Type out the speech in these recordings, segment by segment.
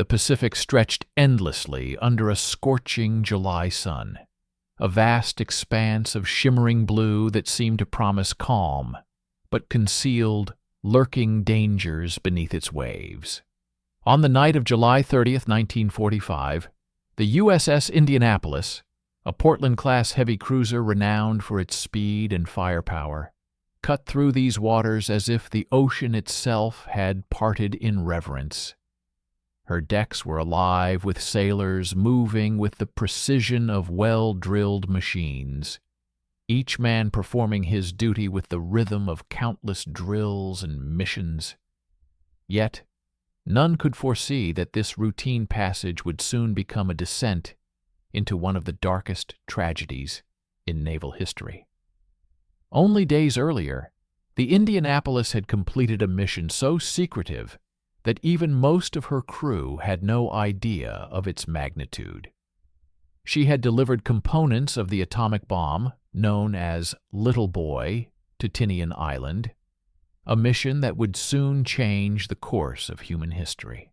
The Pacific stretched endlessly under a scorching July sun, a vast expanse of shimmering blue that seemed to promise calm, but concealed lurking dangers beneath its waves. On the night of July 30th, 1945, the USS Indianapolis, a Portland-class heavy cruiser renowned for its speed and firepower, cut through these waters as if the ocean itself had parted in reverence. Her decks were alive with sailors moving with the precision of well-drilled machines, each man performing his duty with the rhythm of countless drills and missions. Yet, none could foresee that this routine passage would soon become a descent into one of the darkest tragedies in naval history. Only days earlier, the Indianapolis had completed a mission so secretive that even most of her crew had no idea of its magnitude. She had delivered components of the atomic bomb, known as Little Boy, to Tinian Island, a mission that would soon change the course of human history.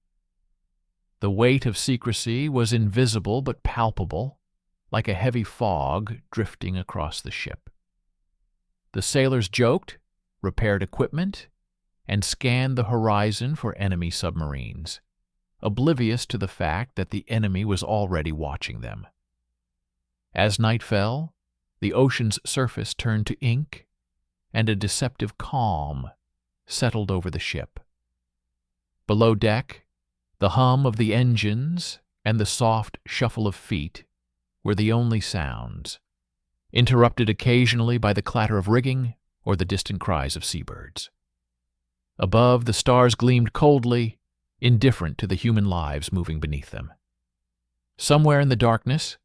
The weight of secrecy was invisible but palpable, like a heavy fog drifting across the ship. The sailors joked, repaired equipment, and scanned the horizon for enemy submarines, oblivious to the fact that the enemy was already watching them. As night fell, the ocean's surface turned to ink, and a deceptive calm settled over the ship. Below deck, the hum of the engines and the soft shuffle of feet were the only sounds, interrupted occasionally by the clatter of rigging or the distant cries of seabirds. Above, the stars gleamed coldly, indifferent to the human lives moving beneath them. Somewhere in the darkness,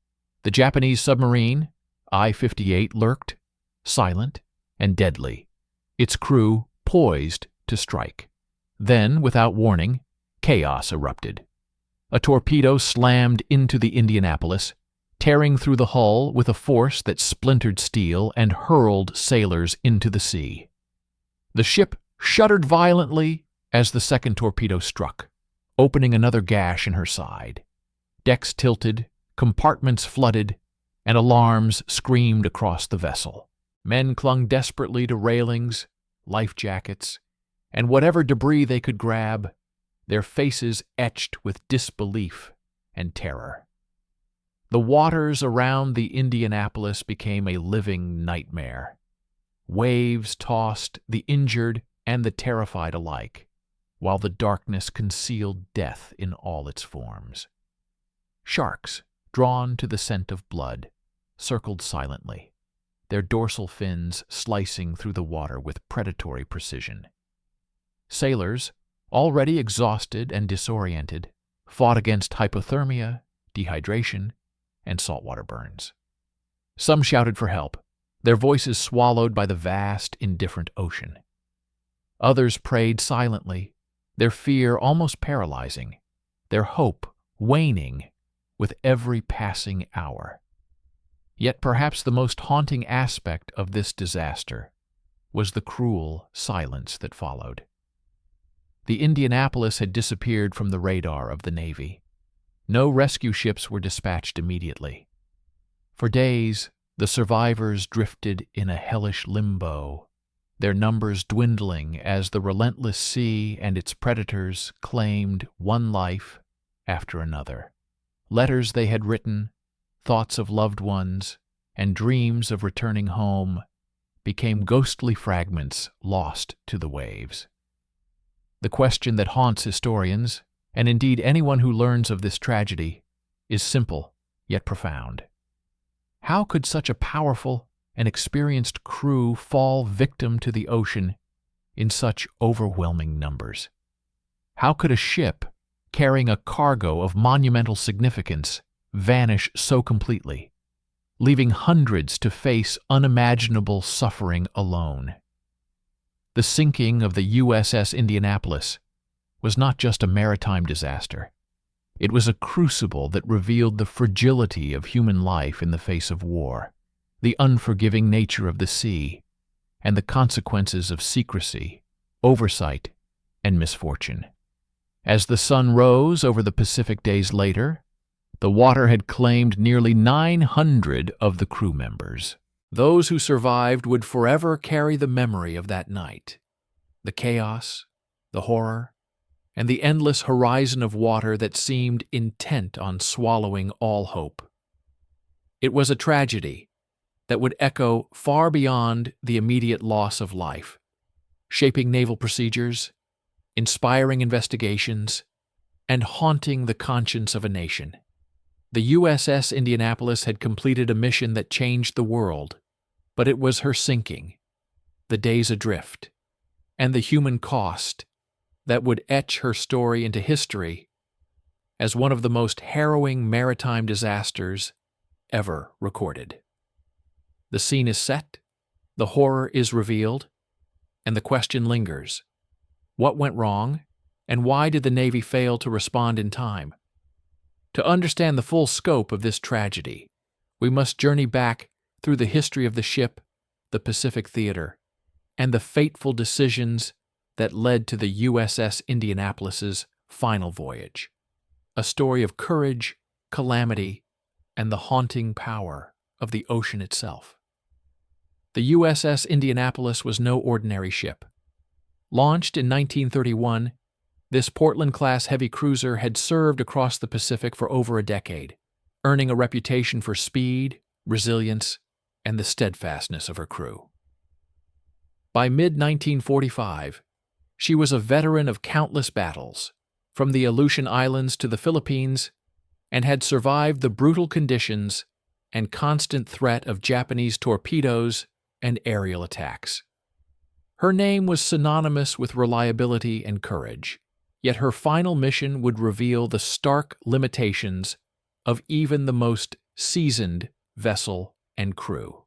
the Japanese submarine, I-58, lurked, silent and deadly, its crew poised to strike. Then, without warning, chaos erupted. A torpedo slammed into the Indianapolis, tearing through the hull with a force that splintered steel and hurled sailors into the sea. The ship shuddered violently as the second torpedo struck, opening another gash in her side. Decks tilted, compartments flooded, and alarms screamed across the vessel. Men clung desperately to railings, life jackets, and whatever debris they could grab, their faces etched with disbelief and terror. The waters around the Indianapolis became a living nightmare. Waves tossed the injured and the terrified alike, while the darkness concealed death in all its forms. Sharks, drawn to the scent of blood, circled silently, their dorsal fins slicing through the water with predatory precision. Sailors, already exhausted and disoriented, fought against hypothermia, dehydration, and saltwater burns. Some shouted for help, their voices swallowed by the vast, indifferent ocean. Others prayed silently, their fear almost paralyzing, their hope waning with every passing hour. Yet perhaps the most haunting aspect of this disaster was the cruel silence that followed. The Indianapolis had disappeared from the radar of the Navy. No rescue ships were dispatched immediately. For days, the survivors drifted in a hellish limbo, their numbers dwindling as the relentless sea and its predators claimed one life after another. Letters they had written, thoughts of loved ones, and dreams of returning home became ghostly fragments lost to the waves. The question that haunts historians, and indeed anyone who learns of this tragedy, is simple yet profound. How could such a powerful and experienced crew fall victim to the ocean in such overwhelming numbers? How could a ship carrying a cargo of monumental significance vanish so completely, leaving hundreds to face unimaginable suffering alone? The sinking of the USS Indianapolis was not just a maritime disaster. It was a crucible that revealed the fragility of human life in the face of war, the unforgiving nature of the sea, and the consequences of secrecy, oversight, and misfortune. As the sun rose over the Pacific days later, the water had claimed nearly 900 of the crew members. Those who survived would forever carry the memory of that night, the chaos, the horror, and the endless horizon of water that seemed intent on swallowing all hope. It was a tragedy that would echo far beyond the immediate loss of life, shaping naval procedures, inspiring investigations, and haunting the conscience of a nation. The USS Indianapolis had completed a mission that changed the world, but it was her sinking, the days adrift, and the human cost that would etch her story into history as one of the most harrowing maritime disasters ever recorded. The scene is set, the horror is revealed, and the question lingers: what went wrong, and why did the Navy fail to respond in time? To understand the full scope of this tragedy, we must journey back through the history of the ship, the Pacific theater, and the fateful decisions that led to the USS Indianapolis's final voyage. A story of courage, calamity, and the haunting power of the ocean itself. The USS Indianapolis was no ordinary ship. Launched in 1931, this Portland-class heavy cruiser had served across the Pacific for over a decade, earning a reputation for speed, resilience, and the steadfastness of her crew. By mid-1945, she was a veteran of countless battles, from the Aleutian Islands to the Philippines, and had survived the brutal conditions and constant threat of Japanese torpedoes and aerial attacks. Her name was synonymous with reliability and courage, yet her final mission would reveal the stark limitations of even the most seasoned vessel and crew.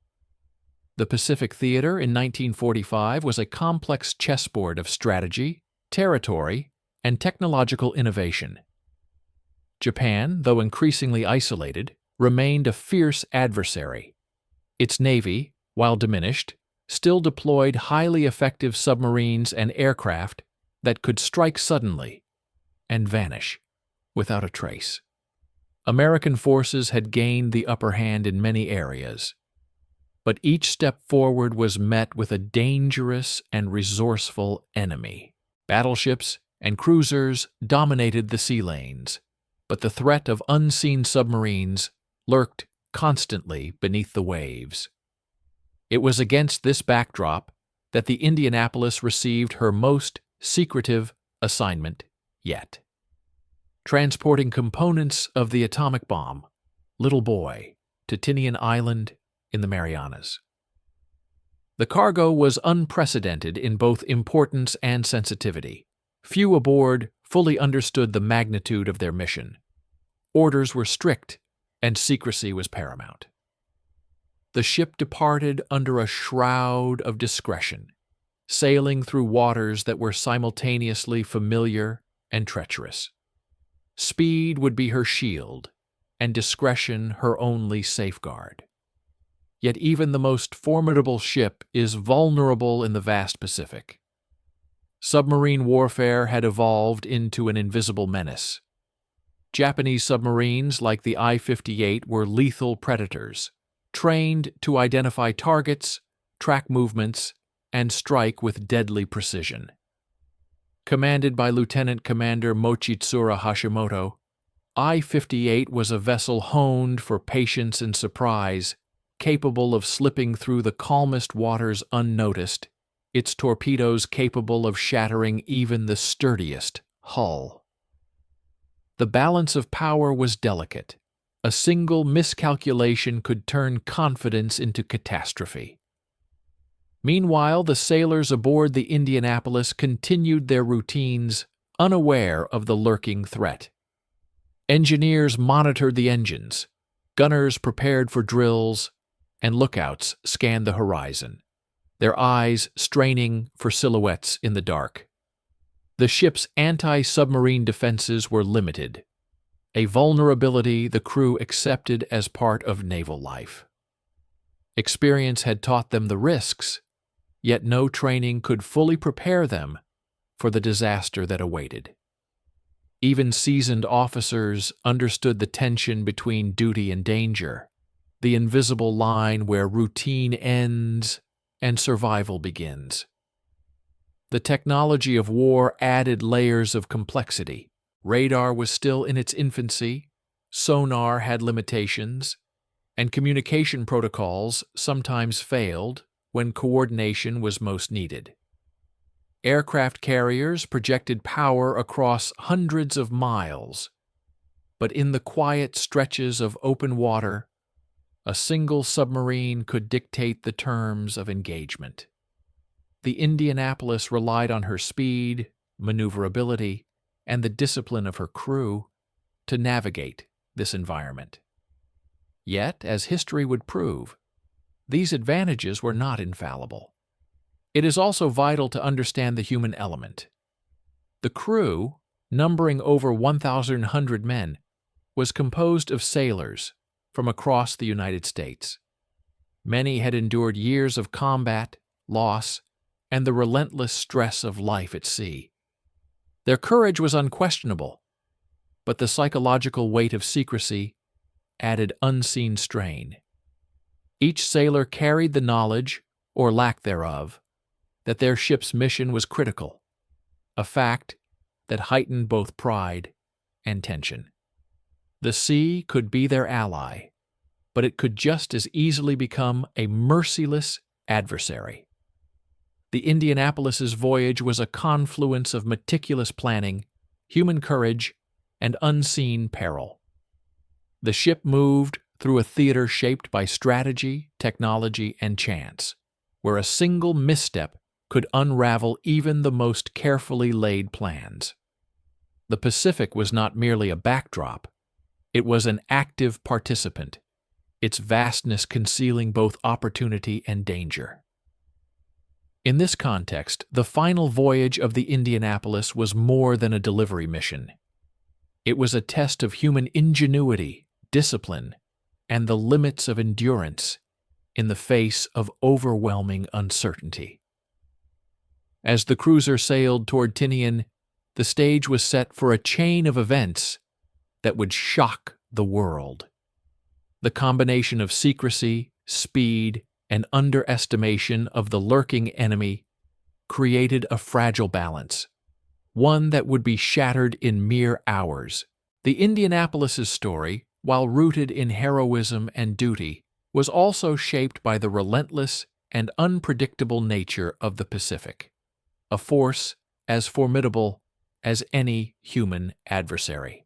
The Pacific Theater in 1945 was a complex chessboard of strategy, territory, and technological innovation. Japan, though increasingly isolated, remained a fierce adversary. Its navy, while diminished, still deployed highly effective submarines and aircraft that could strike suddenly and vanish without a trace. American forces had gained the upper hand in many areas, but each step forward was met with a dangerous and resourceful enemy. Battleships and cruisers dominated the sea lanes, but the threat of unseen submarines lurked constantly beneath the waves. It was against this backdrop that the Indianapolis received her most secretive assignment yet: transporting components of the atomic bomb, Little Boy, to Tinian Island in the Marianas. The cargo was unprecedented in both importance and sensitivity. Few aboard fully understood the magnitude of their mission. Orders were strict, and secrecy was paramount. The ship departed under a shroud of discretion, sailing through waters that were simultaneously familiar and treacherous. Speed would be her shield, and discretion her only safeguard. Yet even the most formidable ship is vulnerable in the vast Pacific. Submarine warfare had evolved into an invisible menace. Japanese submarines like the I-58 were lethal predators, trained to identify targets, track movements, and strike with deadly precision. Commanded by Lieutenant Commander Mochitsura Hashimoto, I-58 was a vessel honed for patience and surprise, capable of slipping through the calmest waters unnoticed, its torpedoes capable of shattering even the sturdiest hull. The balance of power was delicate. A single miscalculation could turn confidence into catastrophe. Meanwhile, the sailors aboard the Indianapolis continued their routines, unaware of the lurking threat. Engineers monitored the engines, gunners prepared for drills, and lookouts scanned the horizon, their eyes straining for silhouettes in the dark. The ship's anti-submarine defenses were limited, a vulnerability the crew accepted as part of naval life. Experience had taught them the risks, yet no training could fully prepare them for the disaster that awaited. Even seasoned officers understood the tension between duty and danger, the invisible line where routine ends and survival begins. The technology of war added layers of complexity. Radar was still in its infancy, sonar had limitations, and communication protocols sometimes failed when coordination was most needed. Aircraft carriers projected power across hundreds of miles, but in the quiet stretches of open water, a single submarine could dictate the terms of engagement. The Indianapolis relied on her speed, maneuverability, and the discipline of her crew to navigate this environment. Yet, as history would prove, these advantages were not infallible. It is also vital to understand the human element. The crew, numbering over 1,100 men, was composed of sailors from across the United States. Many had endured years of combat, loss, and the relentless stress of life at sea. Their courage was unquestionable, but the psychological weight of secrecy added unseen strain. Each sailor carried the knowledge, or lack thereof, that their ship's mission was critical, a fact that heightened both pride and tension. The sea could be their ally, but it could just as easily become a merciless adversary. The Indianapolis's voyage was a confluence of meticulous planning, human courage, and unseen peril. The ship moved through a theater shaped by strategy, technology, and chance, where a single misstep could unravel even the most carefully laid plans. The Pacific was not merely a backdrop, it was an active participant, its vastness concealing both opportunity and danger. In this context, the final voyage of the Indianapolis was more than a delivery mission. It was a test of human ingenuity, discipline, and the limits of endurance in the face of overwhelming uncertainty. As the cruiser sailed toward Tinian, the stage was set for a chain of events that would shock the world. The combination of secrecy, speed, and underestimation of the lurking enemy created a fragile balance, one that would be shattered in mere hours. The Indianapolis's story, while rooted in heroism and duty, was also shaped by the relentless and unpredictable nature of the Pacific, a force as formidable as any human adversary.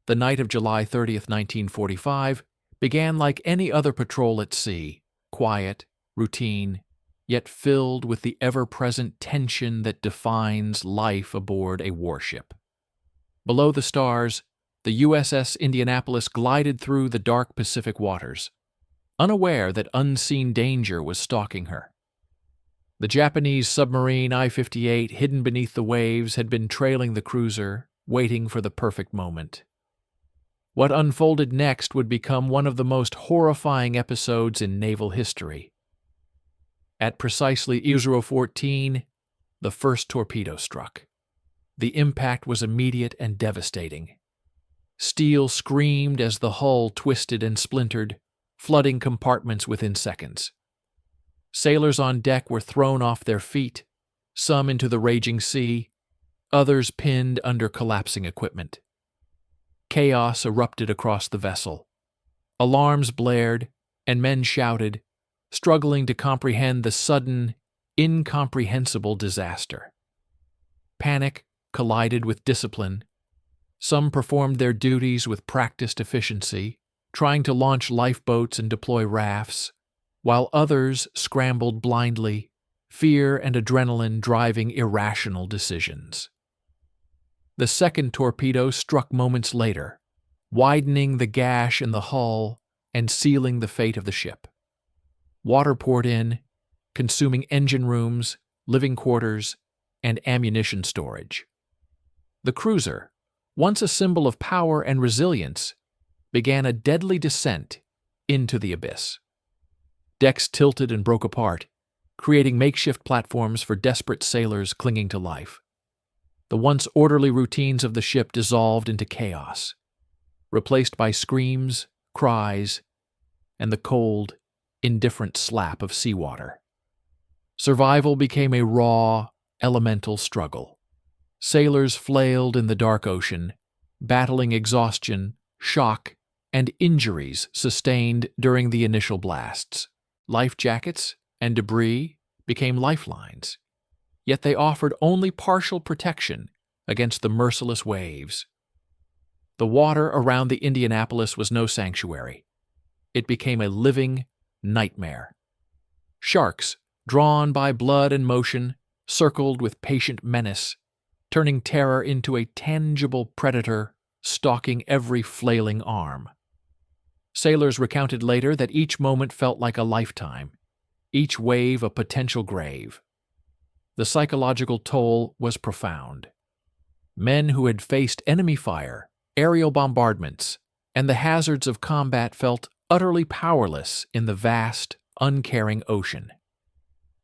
The night of July 30th, 1945, began like any other patrol at sea, quiet, routine, yet filled with the ever-present tension that defines life aboard a warship. Below the stars, the USS Indianapolis glided through the dark Pacific waters, unaware that unseen danger was stalking her. The Japanese submarine I-58, hidden beneath the waves, had been trailing the cruiser, waiting for the perfect moment. What unfolded next would become one of the most horrifying episodes in naval history. At precisely 00:14, the first torpedo struck. The impact was immediate and devastating. Steel screamed as the hull twisted and splintered, flooding compartments within seconds. Sailors on deck were thrown off their feet, some into the raging sea, others pinned under collapsing equipment. Chaos erupted across the vessel. Alarms blared, and men shouted, struggling to comprehend the sudden, incomprehensible disaster. Panic collided with discipline. Some performed their duties with practiced efficiency, trying to launch lifeboats and deploy rafts, while others scrambled blindly, fear and adrenaline driving irrational decisions. The second torpedo struck moments later, widening the gash in the hull and sealing the fate of the ship. Water poured in, consuming engine rooms, living quarters, and ammunition storage. The cruiser, once a symbol of power and resilience, began a deadly descent into the abyss. Decks tilted and broke apart, creating makeshift platforms for desperate sailors clinging to life. The once orderly routines of the ship dissolved into chaos, replaced by screams, cries, and the cold, indifferent slap of seawater. Survival became a raw, elemental struggle. Sailors flailed in the dark ocean, battling exhaustion, shock, and injuries sustained during the initial blasts. Life jackets and debris became lifelines, yet they offered only partial protection against the merciless waves. The water around the Indianapolis was no sanctuary. It became a living nightmare. Sharks, drawn by blood and motion, circled with patient menace, turning terror into a tangible predator stalking every flailing arm. Sailors recounted later that each moment felt like a lifetime, each wave a potential grave. The psychological toll was profound. Men who had faced enemy fire, aerial bombardments, and the hazards of combat felt utterly powerless in the vast, uncaring ocean.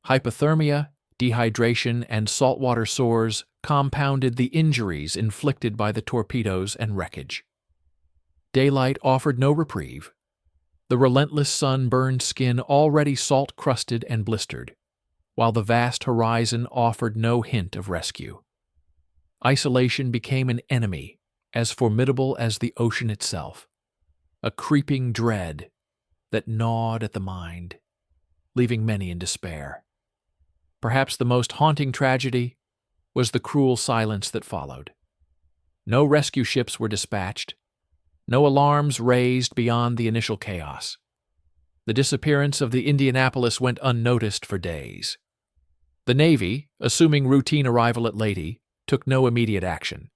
Hypothermia, dehydration, and saltwater sores compounded the injuries inflicted by the torpedoes and wreckage. Daylight offered no reprieve. The relentless sun burned skin already salt-crusted and blistered, while the vast horizon offered no hint of rescue. Isolation became an enemy as formidable as the ocean itself, a creeping dread that gnawed at the mind, leaving many in despair. Perhaps the most haunting tragedy was the cruel silence that followed. No rescue ships were dispatched, no alarms raised beyond the initial chaos. The disappearance of the Indianapolis went unnoticed for days. The Navy, assuming routine arrival at Leyte, took no immediate action.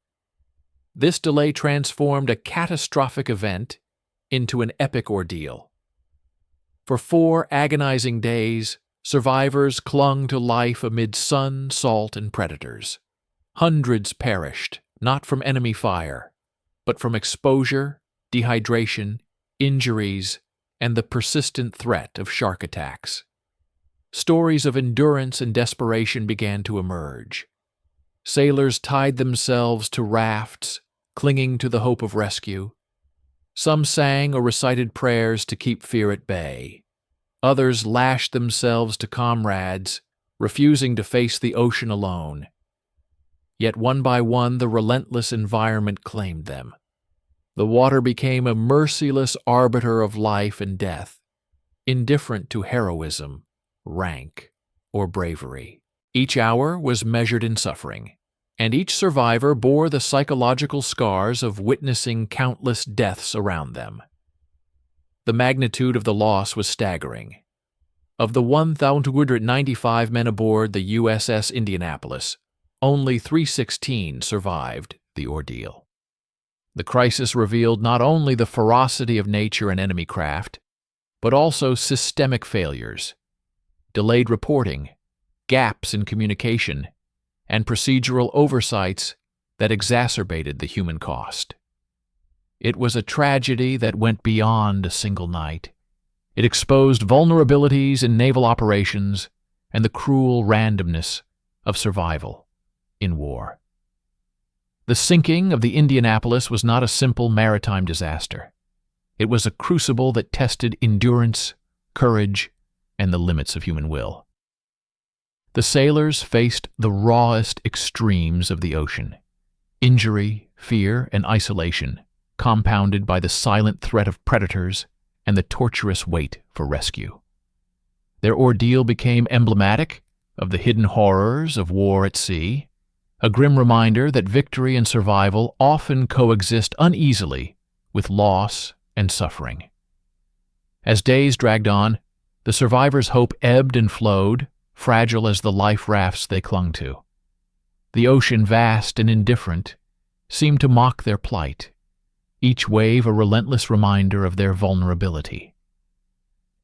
This delay transformed a catastrophic event into an epic ordeal. For 4 agonizing days, survivors clung to life amid sun, salt, and predators. Hundreds perished, not from enemy fire, but from exposure, dehydration, injuries, and the persistent threat of shark attacks. Stories of endurance and desperation began to emerge. Sailors tied themselves to rafts, clinging to the hope of rescue. Some sang or recited prayers to keep fear at bay. Others lashed themselves to comrades, refusing to face the ocean alone. Yet one by one, the relentless environment claimed them. The water became a merciless arbiter of life and death, indifferent to heroism, rank, or bravery. Each hour was measured in suffering, and each survivor bore the psychological scars of witnessing countless deaths around them. The magnitude of the loss was staggering. Of the 1,295 men aboard the USS Indianapolis, only 316 survived the ordeal. The crisis revealed not only the ferocity of nature and enemy craft, but also systemic failures, delayed reporting, gaps in communication, and procedural oversights that exacerbated the human cost. It was a tragedy that went beyond a single night. It exposed vulnerabilities in naval operations and the cruel randomness of survival in war. The sinking of the Indianapolis was not a simple maritime disaster. It was a crucible that tested endurance, courage, and the limits of human will. The sailors faced the rawest extremes of the ocean: injury, fear, and isolation, compounded by the silent threat of predators and the torturous wait for rescue. Their ordeal became emblematic of the hidden horrors of war at sea, a grim reminder that victory and survival often coexist uneasily with loss and suffering. As days dragged on, the survivors' hope ebbed and flowed, fragile as the life rafts they clung to. The ocean, vast and indifferent, seemed to mock their plight, each wave a relentless reminder of their vulnerability.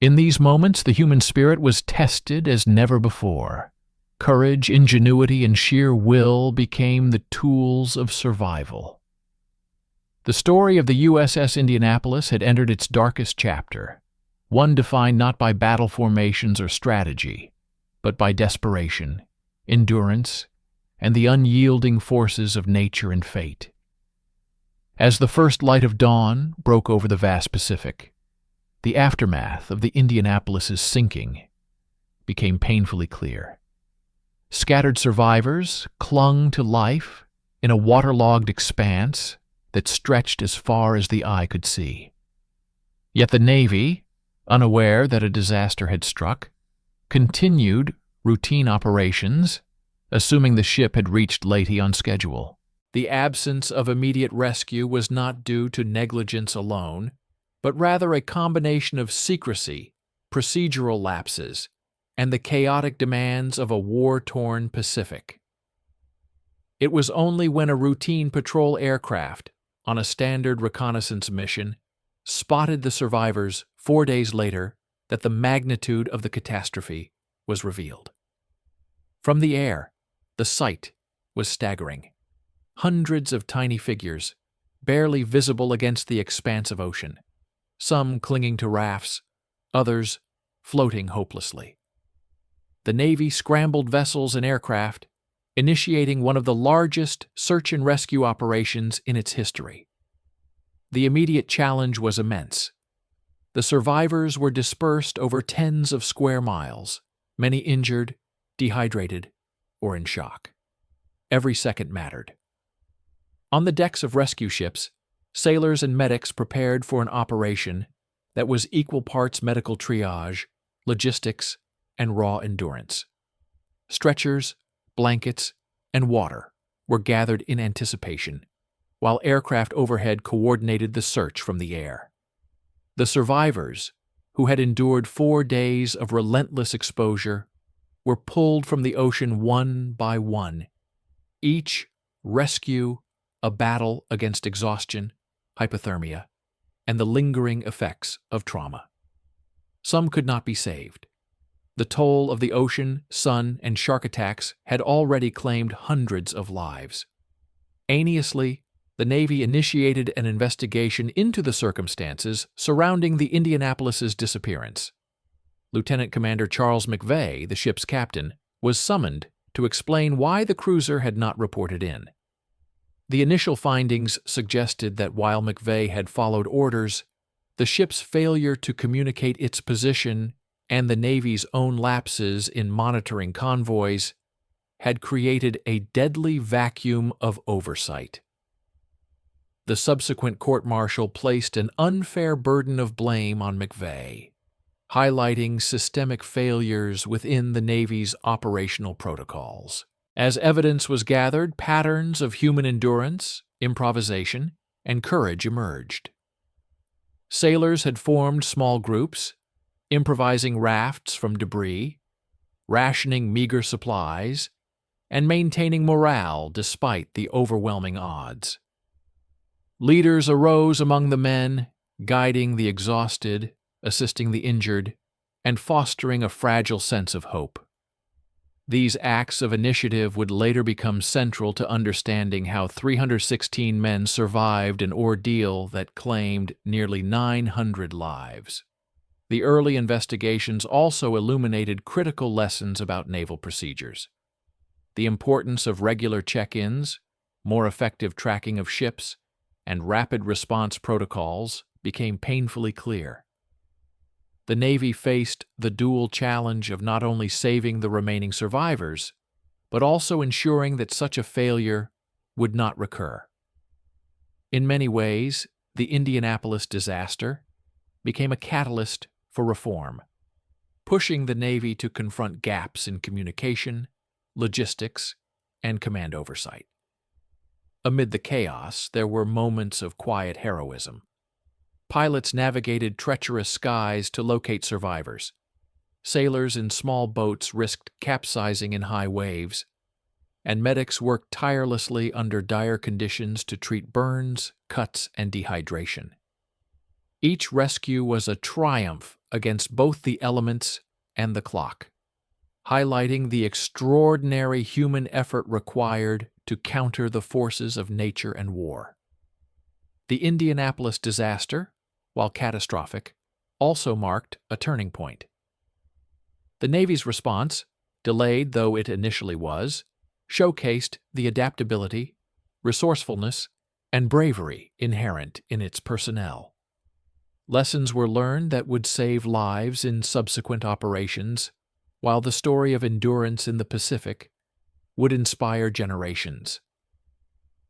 In these moments, the human spirit was tested as never before. Courage, ingenuity, and sheer will became the tools of survival. The story of the USS Indianapolis had entered its darkest chapter, one defined not by battle formations or strategy, but by desperation, endurance, and the unyielding forces of nature and fate. As the first light of dawn broke over the vast Pacific, the aftermath of the Indianapolis's sinking became painfully clear. Scattered survivors clung to life in a waterlogged expanse that stretched as far as the eye could see. Yet the Navy, unaware that a disaster had struck, continued routine operations, assuming the ship had reached Leyte on schedule. The absence of immediate rescue was not due to negligence alone, but rather a combination of secrecy, procedural lapses, and the chaotic demands of a war-torn Pacific. It was only when a routine patrol aircraft on a standard reconnaissance mission spotted the survivors 4 days later that the magnitude of the catastrophe was revealed. From the air, the sight was staggering. Hundreds of tiny figures, barely visible against the expanse of ocean, some clinging to rafts, others floating hopelessly. The Navy scrambled vessels and aircraft, initiating one of the largest search and rescue operations in its history. The immediate challenge was immense. The survivors were dispersed over tens of square miles, many injured, dehydrated, or in shock. Every second mattered. On the decks of rescue ships, sailors and medics prepared for an operation that was equal parts medical triage, logistics, and raw endurance. Stretchers, blankets, and water were gathered in anticipation, while aircraft overhead coordinated the search from the air. The survivors, who had endured 4 days of relentless exposure, were pulled from the ocean one by one, each rescue a battle against exhaustion, hypothermia, and the lingering effects of trauma. Some could not be saved. The toll of the ocean, sun, and shark attacks had already claimed hundreds of lives. Aimlessly, the Navy initiated an investigation into the circumstances surrounding the Indianapolis's disappearance. Lieutenant Commander Charles McVeigh, the ship's captain, was summoned to explain why the cruiser had not reported in. The initial findings suggested that while McVeigh had followed orders, the ship's failure to communicate its position and the Navy's own lapses in monitoring convoys had created a deadly vacuum of oversight. The subsequent court-martial placed an unfair burden of blame on McVeigh, highlighting systemic failures within the Navy's operational protocols. As evidence was gathered, patterns of human endurance, improvisation, and courage emerged. Sailors had formed small groups, improvising rafts from debris, rationing meager supplies, and maintaining morale despite the overwhelming odds. Leaders arose among the men, guiding the exhausted, assisting the injured, and fostering a fragile sense of hope. These acts of initiative would later become central to understanding how 316 men survived an ordeal that claimed nearly 900 lives. The early investigations also illuminated critical lessons about naval procedures. The importance of regular check-ins, more effective tracking of ships, and rapid response protocols became painfully clear. The Navy faced the dual challenge of not only saving the remaining survivors, but also ensuring that such a failure would not recur. In many ways, the Indianapolis disaster became a catalyst for reform, pushing the Navy to confront gaps in communication, logistics, and command oversight. Amid the chaos, there were moments of quiet heroism. Pilots navigated treacherous skies to locate survivors. Sailors in small boats risked capsizing in high waves, and medics worked tirelessly under dire conditions to treat burns, cuts, and dehydration. Each rescue was a triumph against both the elements and the clock, highlighting the extraordinary human effort required to counter the forces of nature and war. The Indianapolis disaster, while catastrophic, also marked a turning point. The Navy's response, delayed though it initially was, showcased the adaptability, resourcefulness, and bravery inherent in its personnel. Lessons were learned that would save lives in subsequent operations, while the story of endurance in the Pacific would inspire generations.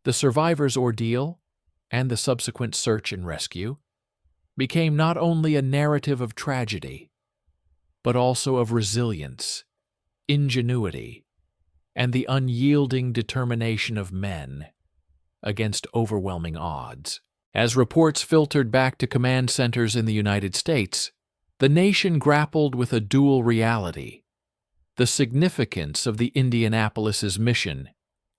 The survivors' ordeal and the subsequent search and rescue became not only a narrative of tragedy, but also of resilience, ingenuity, and the unyielding determination of men against overwhelming odds. As reports filtered back to command centers in the United States, the nation grappled with a dual reality: the significance of the Indianapolis's mission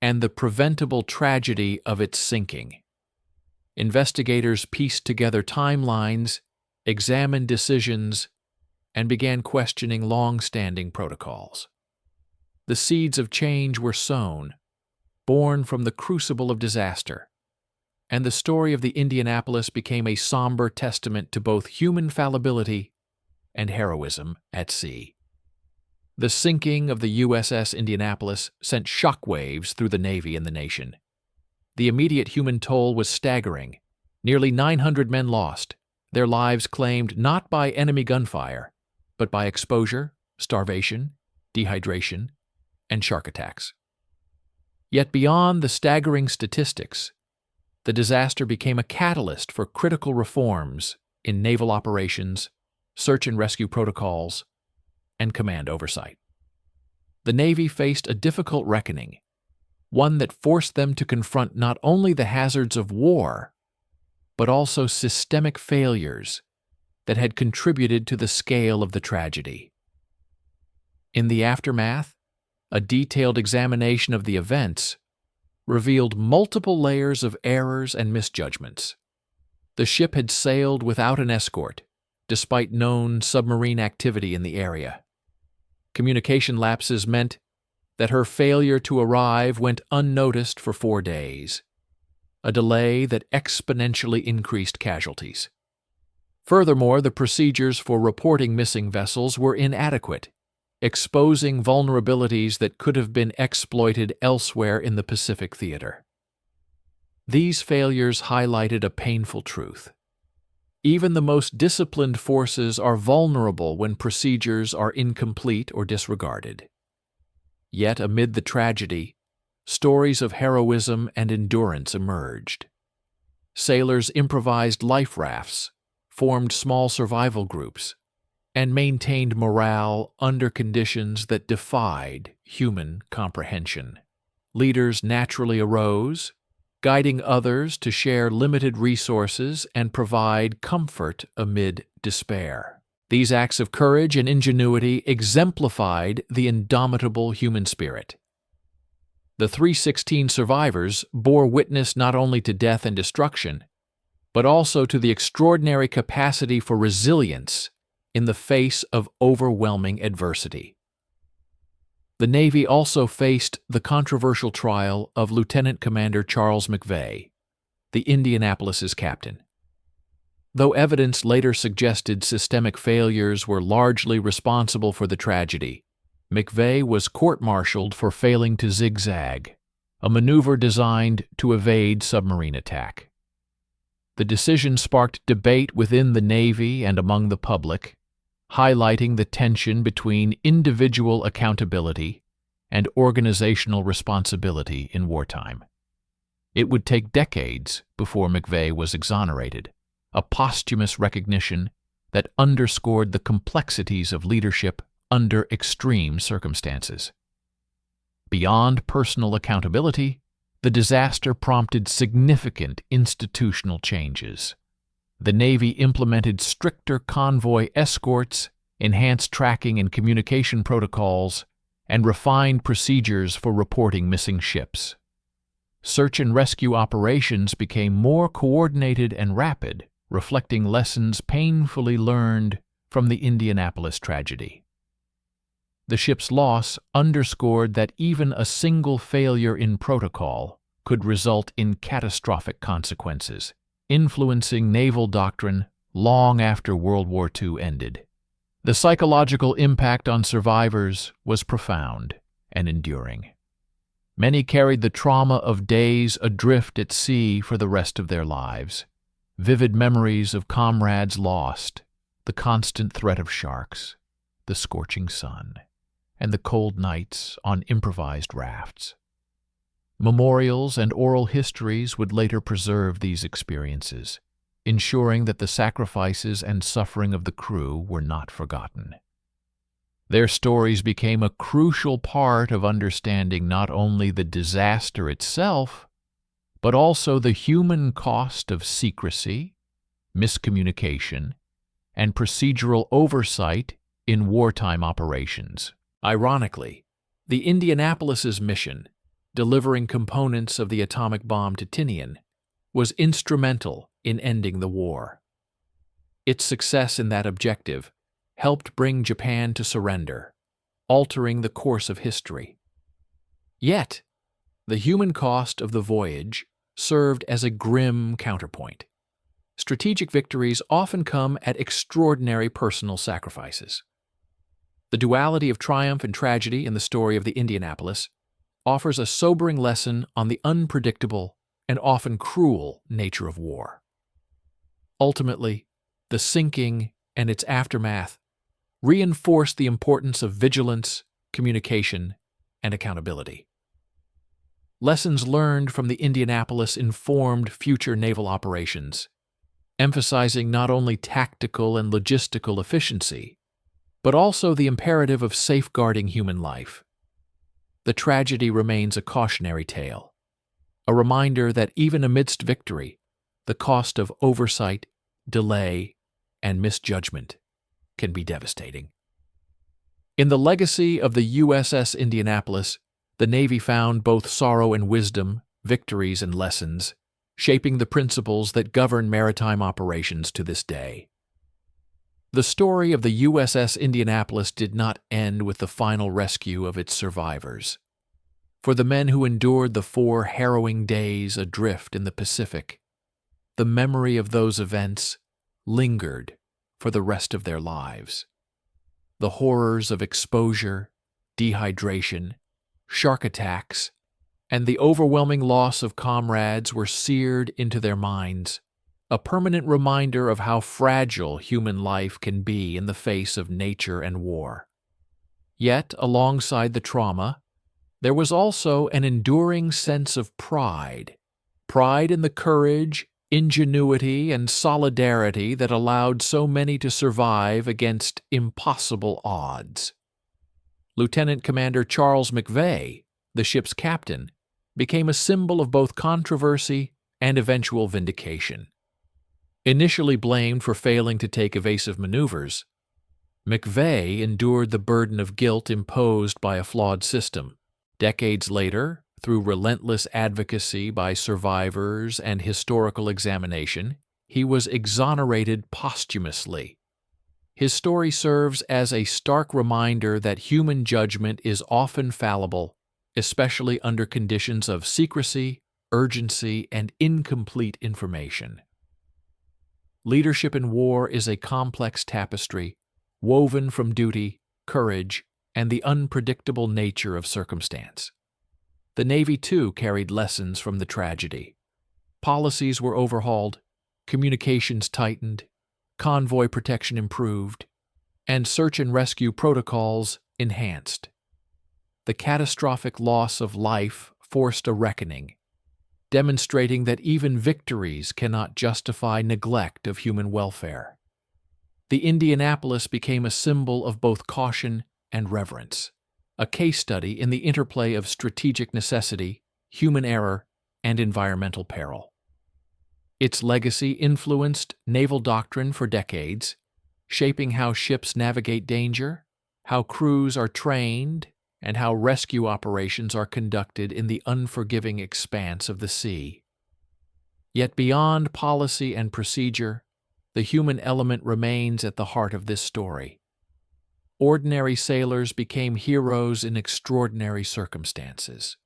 and the preventable tragedy of its sinking. Investigators pieced together timelines, examined decisions, and began questioning long-standing protocols. The seeds of change were sown, born from the crucible of disaster, and the story of the Indianapolis became a somber testament to both human fallibility and heroism at sea. The sinking of the USS Indianapolis sent shockwaves through the Navy and the nation. The immediate human toll was staggering: nearly 900 men lost, their lives claimed not by enemy gunfire, but by exposure, starvation, dehydration, and shark attacks. Yet beyond the staggering statistics, the disaster became a catalyst for critical reforms in naval operations, search and rescue protocols, and command oversight. The Navy faced a difficult reckoning, one that forced them to confront not only the hazards of war, but also systemic failures that had contributed to the scale of the tragedy. In the aftermath, a detailed examination of the events revealed multiple layers of errors and misjudgments. The ship had sailed without an escort, despite known submarine activity in the area. Communication lapses meant that her failure to arrive went unnoticed for 4 days, a delay that exponentially increased casualties. Furthermore, the procedures for reporting missing vessels were inadequate, exposing vulnerabilities that could have been exploited elsewhere in the Pacific theater. These failures highlighted a painful truth: even the most disciplined forces are vulnerable when procedures are incomplete or disregarded. Yet amid the tragedy, stories of heroism and endurance emerged. Sailors improvised life rafts, formed small survival groups, and maintained morale under conditions that defied human comprehension. Leaders naturally arose, guiding others to share limited resources and provide comfort amid despair. These acts of courage and ingenuity exemplified the indomitable human spirit. The 316 survivors bore witness not only to death and destruction, but also to the extraordinary capacity for resilience in the face of overwhelming adversity. The Navy also faced the controversial trial of Lieutenant Commander Charles McVay, the Indianapolis's captain. Though evidence later suggested systemic failures were largely responsible for the tragedy, McVay was court-martialed for failing to zigzag, a maneuver designed to evade submarine attack. The decision sparked debate within the Navy and among the public, highlighting the tension between individual accountability and organizational responsibility in wartime. It would take decades before McVay was exonerated, a posthumous recognition that underscored the complexities of leadership under extreme circumstances. Beyond personal accountability, the disaster prompted significant institutional changes. The Navy implemented stricter convoy escorts, enhanced tracking and communication protocols, and refined procedures for reporting missing ships. Search and rescue operations became more coordinated and rapid, reflecting lessons painfully learned from the Indianapolis tragedy. The ship's loss underscored that even a single failure in protocol could result in catastrophic consequences, influencing naval doctrine long after World War II ended. The psychological impact on survivors was profound and enduring. Many carried the trauma of days adrift at sea for the rest of their lives, vivid memories of comrades lost, the constant threat of sharks, the scorching sun, and the cold nights on improvised rafts. Memorials and oral histories would later preserve these experiences, ensuring that the sacrifices and suffering of the crew were not forgotten. Their stories became a crucial part of understanding not only the disaster itself, but also the human cost of secrecy, miscommunication, and procedural oversight in wartime operations. Ironically, the Indianapolis's mission, delivering components of the atomic bomb to Tinian, was instrumental in ending the war. Its success in that objective helped bring Japan to surrender, altering the course of history. Yet, the human cost of the voyage served as a grim counterpoint. Strategic victories often come at extraordinary personal sacrifices. The duality of triumph and tragedy in the story of the Indianapolis offers a sobering lesson on the unpredictable and often cruel nature of war. Ultimately, the sinking and its aftermath reinforced the importance of vigilance, communication, and accountability. Lessons learned from the Indianapolis informed future naval operations, emphasizing not only tactical and logistical efficiency, but also the imperative of safeguarding human life. The tragedy remains a cautionary tale, a reminder that even amidst victory, the cost of oversight, delay, and misjudgment can be devastating. In the legacy of the USS Indianapolis, the Navy found both sorrow and wisdom, victories and lessons, shaping the principles that govern maritime operations to this day. The story of the USS Indianapolis did not end with the final rescue of its survivors. For the men who endured the 4 harrowing days adrift in the Pacific, the memory of those events lingered for the rest of their lives. The horrors of exposure, dehydration, shark attacks, and the overwhelming loss of comrades were seared into their minds, a permanent reminder of how fragile human life can be in the face of nature and war. Yet, alongside the trauma, there was also an enduring sense of pride in the courage, ingenuity, and solidarity that allowed so many to survive against impossible odds. Lieutenant Commander Charles McVeigh, the ship's captain, became a symbol of both controversy and eventual vindication. Initially blamed for failing to take evasive maneuvers, McVeigh endured the burden of guilt imposed by a flawed system. Decades later, through relentless advocacy by survivors and historical examination, he was exonerated posthumously. His story serves as a stark reminder that human judgment is often fallible, especially under conditions of secrecy, urgency, and incomplete information. Leadership in war is a complex tapestry, woven from duty, courage, and the unpredictable nature of circumstance. The Navy, too, carried lessons from the tragedy. Policies were overhauled, communications tightened, convoy protection improved, and search and rescue protocols enhanced. The catastrophic loss of life forced a reckoning, demonstrating that even victories cannot justify neglect of human welfare. The Indianapolis became a symbol of both caution and reverence, a case study in the interplay of strategic necessity, human error, and environmental peril. Its legacy influenced naval doctrine for decades, shaping how ships navigate danger, how crews are trained, and how rescue operations are conducted in the unforgiving expanse of the sea. Yet beyond policy and procedure, the human element remains at the heart of this story. Ordinary sailors became heroes in extraordinary circumstances.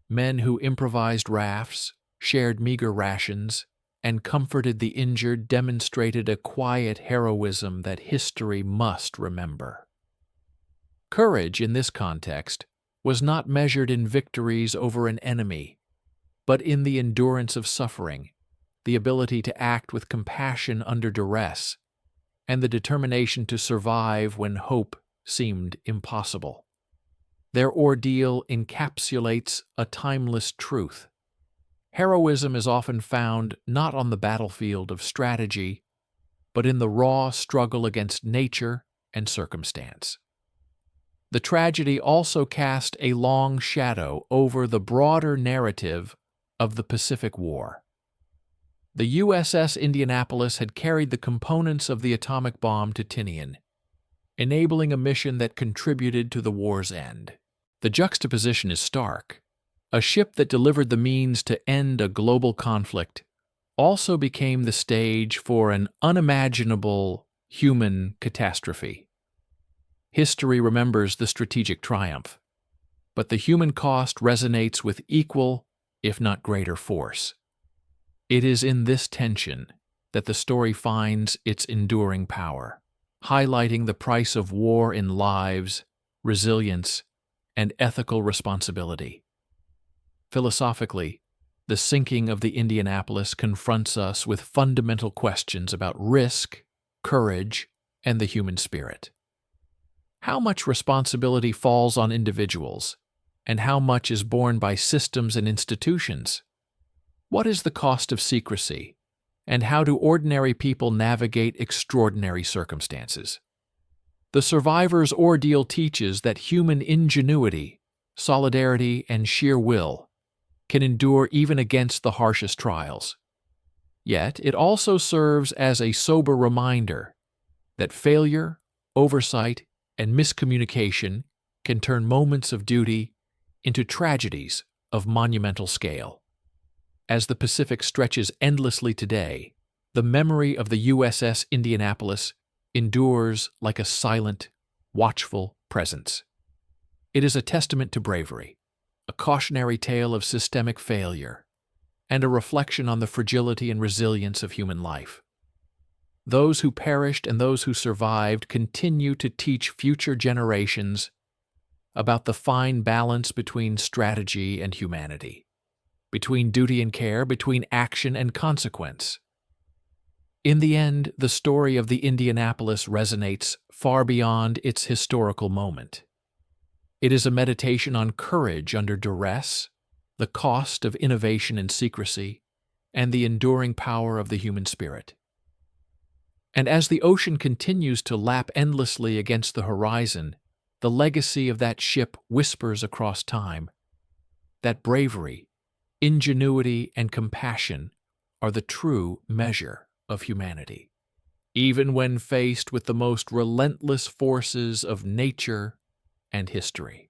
Men who improvised rafts, shared meager rations, and comforted the injured demonstrated a quiet heroism that history must remember. Courage, in this context, was not measured in victories over an enemy, but in the endurance of suffering, the ability to act with compassion under duress, and the determination to survive when hope seemed impossible. Their ordeal encapsulates a timeless truth. Heroism is often found not on the battlefield of strategy, but in the raw struggle against nature and circumstance. The tragedy also cast a long shadow over the broader narrative of the Pacific War. The USS Indianapolis had carried the components of the atomic bomb to Tinian, enabling a mission that contributed to the war's end. The juxtaposition is stark. A ship that delivered the means to end a global conflict also became the stage for an unimaginable human catastrophe. History remembers the strategic triumph, but the human cost resonates with equal, if not greater, force. It is in this tension that the story finds its enduring power, highlighting the price of war in lives, resilience, and ethical responsibility. Philosophically, the sinking of the Indianapolis confronts us with fundamental questions about risk, courage, and the human spirit. How much responsibility falls on individuals, and how much is borne by systems and institutions? What is the cost of secrecy, and how do ordinary people navigate extraordinary circumstances? The survivor's ordeal teaches that human ingenuity, solidarity, and sheer will can endure even against the harshest trials. Yet it also serves as a sober reminder that failure, oversight, and miscommunication can turn moments of duty into tragedies of monumental scale. As the Pacific stretches endlessly today, the memory of the USS Indianapolis endures like a silent, watchful presence. It is a testament to bravery, a cautionary tale of systemic failure, and a reflection on the fragility and resilience of human life. Those who perished and those who survived continue to teach future generations about the fine balance between strategy and humanity, between duty and care, between action and consequence. In the end, the story of the Indianapolis resonates far beyond its historical moment. It is a meditation on courage under duress, the cost of innovation and secrecy, and the enduring power of the human spirit. And as the ocean continues to lap endlessly against the horizon, the legacy of that ship whispers across time that bravery, ingenuity, and compassion are the true measure of humanity, even when faced with the most relentless forces of nature and history.